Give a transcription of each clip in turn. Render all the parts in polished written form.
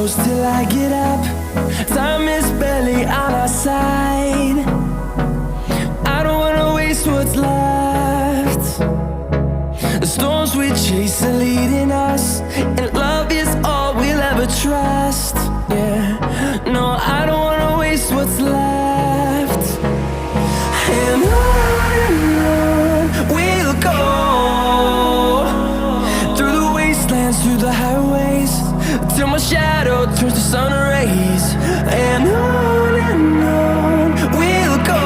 close till I get up. Time is barely on our side. I don't wanna waste what's left. The storms we chase are leading us, and love is all we'll ever trust. Yeah, no, I don't wanna waste what's left. And on we'll go, through the wastelands, through the highways, till my shadow turns to sun rays. And on we'll go,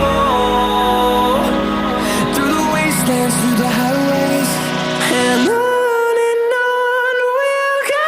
through the wastelands, through the highways, and on we'll go.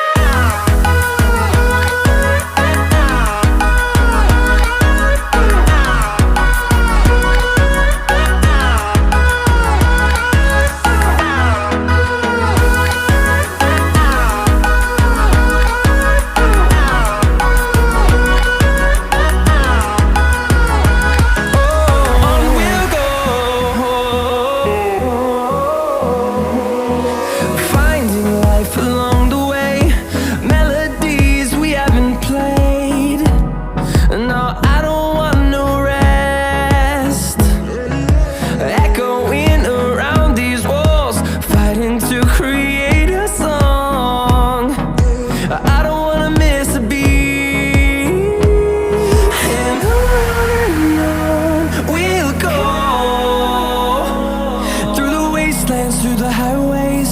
Through the highways,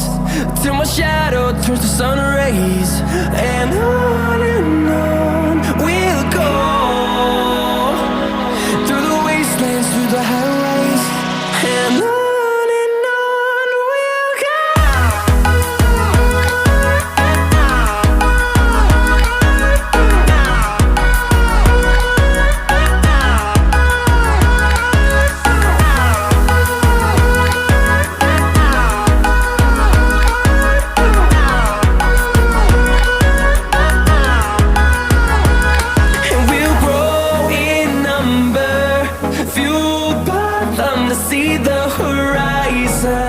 till my shadow turns to sun rays. And on we'll go, through the wastelands, through the highways, and on we'll go. Fueled by them to see the horizon.